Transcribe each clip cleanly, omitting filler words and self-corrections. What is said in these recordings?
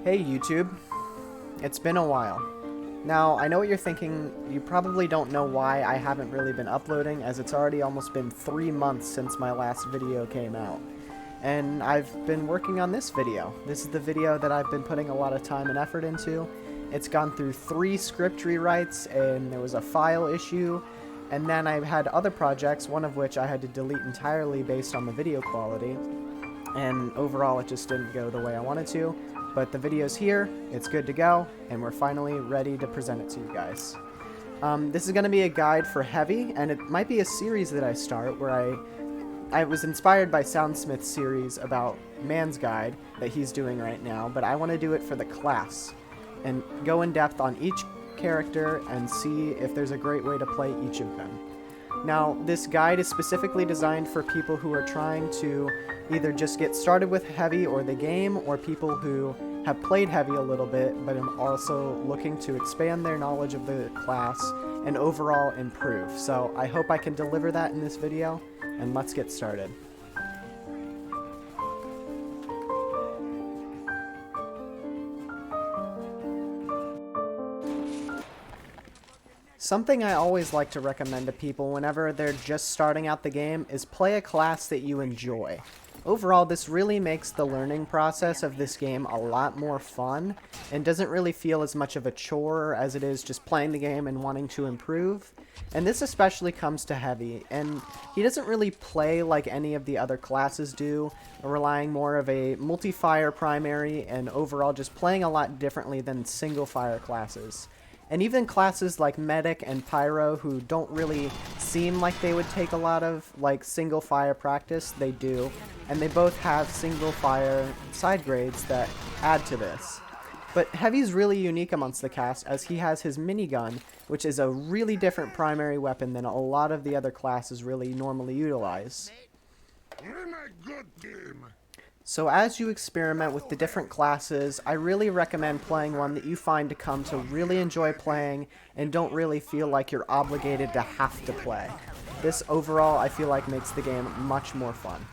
Hey YouTube, it's been a while. Now, I know what you're thinking, you probably don't know why I haven't really been uploading, as it's already almost been 3 months since my last video came out. And I've been working on this video. This is the video that I've been putting a lot of time and effort into. It's gone through 3 script rewrites, and there was a file issue, and then I've had other projects, one of which I had to delete entirely based on the video quality. And overall it just didn't go the way I wanted to. But the video's here, it's good to go, and we're finally ready to present it to you guys. This is going to be a guide for Heavy, and it might be a series that I start where I was inspired by Soundsmith's series about Man's Guide that he's doing right now, but I want to do it for the class and go in depth on each character and see if there's a great way to play each of them. Now, this guide is specifically designed for people who are trying to either just get started with Heavy or the game, or people who have played Heavy a little bit, but are also looking to expand their knowledge of the class and overall improve. So I hope I can deliver that in this video, and let's get started. Something I always like to recommend to people whenever they're just starting out the game is play a class that you enjoy. Overall, this really makes the learning process of this game a lot more fun and doesn't really feel as much of a chore as it is just playing the game and wanting to improve. And this especially comes to Heavy, and he doesn't really play like any of the other classes do, relying more of a multi-fire primary and overall just playing a lot differently than single fire classes. And even classes like Medic and Pyro, who don't really seem like they would take a lot of like single fire practice, they do. And they both have single fire side grades that add to this. But Heavy's really unique amongst the cast, as he has his minigun, which is a really different primary weapon than a lot of the other classes really normally utilize. So as you experiment with the different classes, I really recommend playing one that you find to come to really enjoy playing and don't really feel like you're obligated to have to play. This overall, I feel like, makes the game much more fun.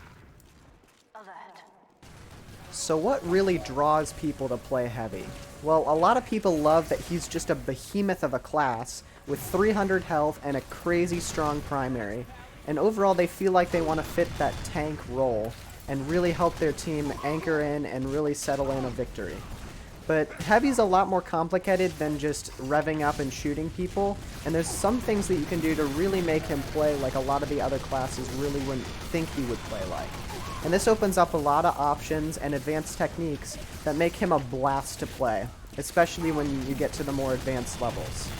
So what really draws people to play Heavy? Well, a lot of people love that he's just a behemoth of a class with 300 health and a crazy strong primary. And overall, they feel like they want to fit that tank role and really help their team anchor in and really settle in a victory. But Heavy's a lot more complicated than just revving up and shooting people, and there's some things that you can do to really make him play like a lot of the other classes really wouldn't think he would play like. And this opens up a lot of options and advanced techniques that make him a blast to play, especially when you get to the more advanced levels.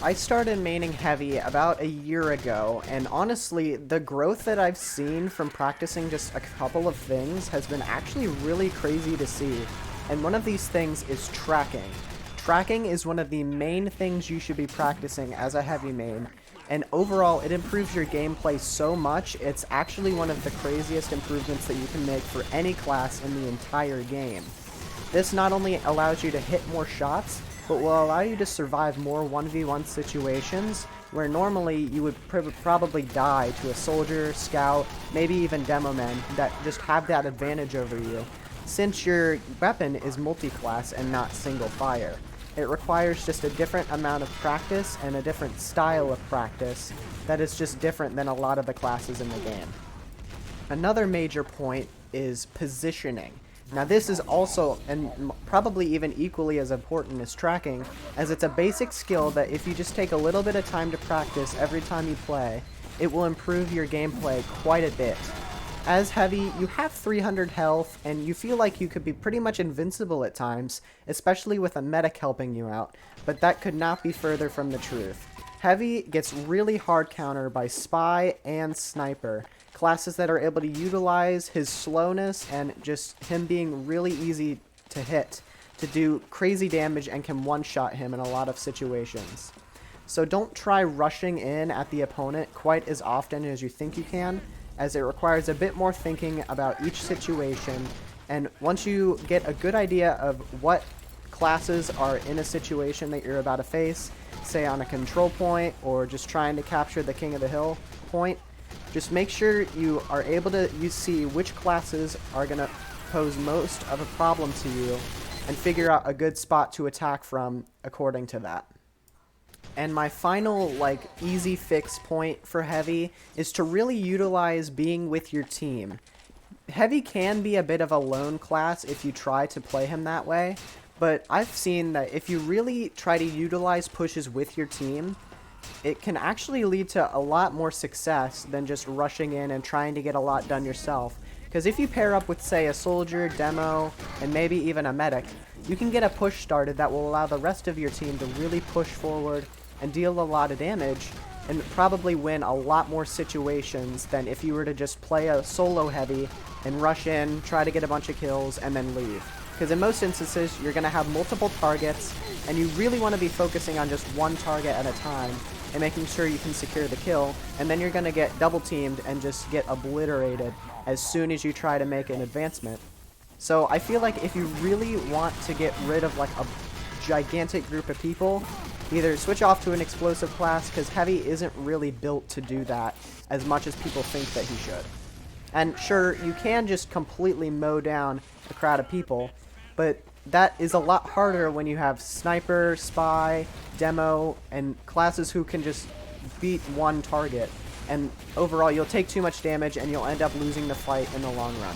I started maining Heavy about a year ago, and honestly, the growth that I've seen from practicing just a couple of things has been actually really crazy to see. And one of these things is tracking. Tracking is one of the main things you should be practicing as a Heavy main, and overall it improves your gameplay so much, it's actually one of the craziest improvements that you can make for any class in the entire game. This not only allows you to hit more shots, but will allow you to survive more 1v1 situations where normally you would probably die to a soldier, scout, maybe even demo men that just have that advantage over you, since your weapon is multi-class and not single fire. It requires just a different amount of practice and a different style of practice that is just different than a lot of the classes in the game. Another major point is positioning. Now this is also, and probably even equally as important as tracking, as it's a basic skill that if you just take a little bit of time to practice every time you play, it will improve your gameplay quite a bit. As Heavy, you have 300 health, and you feel like you could be pretty much invincible at times, especially with a medic helping you out, but that could not be further from the truth. Heavy gets really hard countered by Spy and Sniper, classes that are able to utilize his slowness and just him being really easy to hit to do crazy damage and can one-shot him in a lot of situations. So don't try rushing in at the opponent quite as often as you think you can, as it requires a bit more thinking about each situation, and once you get a good idea of what classes are in a situation that you're about to face, say on a control point or just trying to capture the king of the hill point, Just make sure you are able to see which classes are going to pose most of a problem to you and figure out a good spot to attack from according to that. And my final, like, easy fix point for Heavy is to really utilize being with your team. Heavy can be a bit of a lone class if you try to play him that way, but I've seen that if you really try to utilize pushes with your team, it can actually lead to a lot more success than just rushing in and trying to get a lot done yourself. Because if you pair up with, say, a soldier, demo, and maybe even a medic, you can get a push started that will allow the rest of your team to really push forward and deal a lot of damage, and probably win a lot more situations than if you were to just play a solo Heavy and rush in, try to get a bunch of kills, and then leave. Because in most instances, you're going to have multiple targets, and you really want to be focusing on just one target at a time and making sure you can secure the kill, and then you're going to get double teamed and just get obliterated as soon as you try to make an advancement. So I feel like if you really want to get rid of like a gigantic group of people, either switch off to an explosive class, because Heavy isn't really built to do that as much as people think that he should. And sure, you can just completely mow down a crowd of people, but that is a lot harder when you have Sniper, Spy, Demo, and classes who can just beat one target. And overall, you'll take too much damage and you'll end up losing the fight in the long run.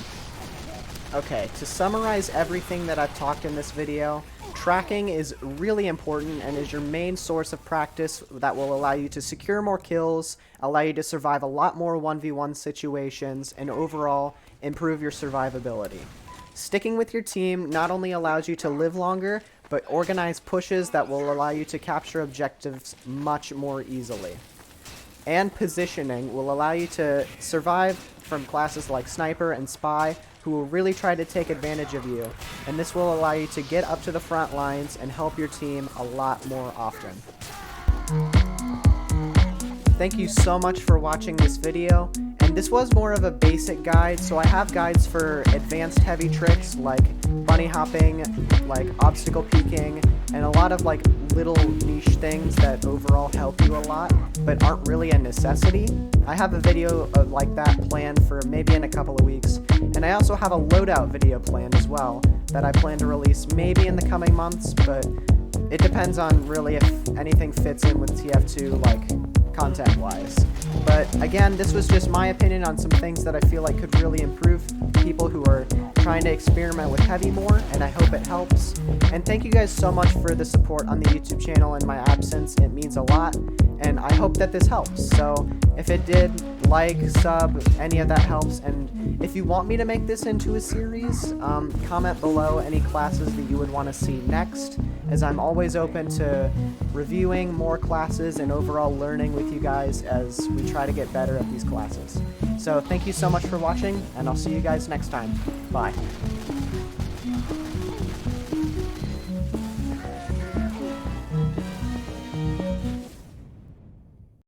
Okay, to summarize everything that I've talked in this video, tracking is really important and is your main source of practice that will allow you to secure more kills, allow you to survive a lot more 1v1 situations, and overall improve your survivability. Sticking with your team not only allows you to live longer, but organize pushes that will allow you to capture objectives much more easily. And positioning will allow you to survive from classes like Sniper and Spy, who will really try to take advantage of you, and this will allow you to get up to the front lines and help your team a lot more often. Thank you so much for watching this video, and this was more of a basic guide, so I have guides for advanced Heavy tricks like bunny hopping, like obstacle peeking, and a lot of like little niche things that overall help you a lot, but aren't really a necessity. I have a video like that planned for maybe in a couple of weeks, and I also have a loadout video planned as well that I plan to release maybe in the coming months, but it depends on really if anything fits in with TF2, like content-wise. But again, this was just my opinion on some things that I feel like could really improve people who are trying to experiment with Heavy more, and I hope it helps. And thank you guys so much for the support on the YouTube channel in my absence. It means a lot, and I hope that this helps. So if it did, like, sub, any of that helps. And if you want me to make this into a series, comment below any classes that you would want to see next, as I'm always open to reviewing more classes and overall learning with you guys as we try to get better at these classes. So thank you so much for watching, and I'll see you guys next time. Bye.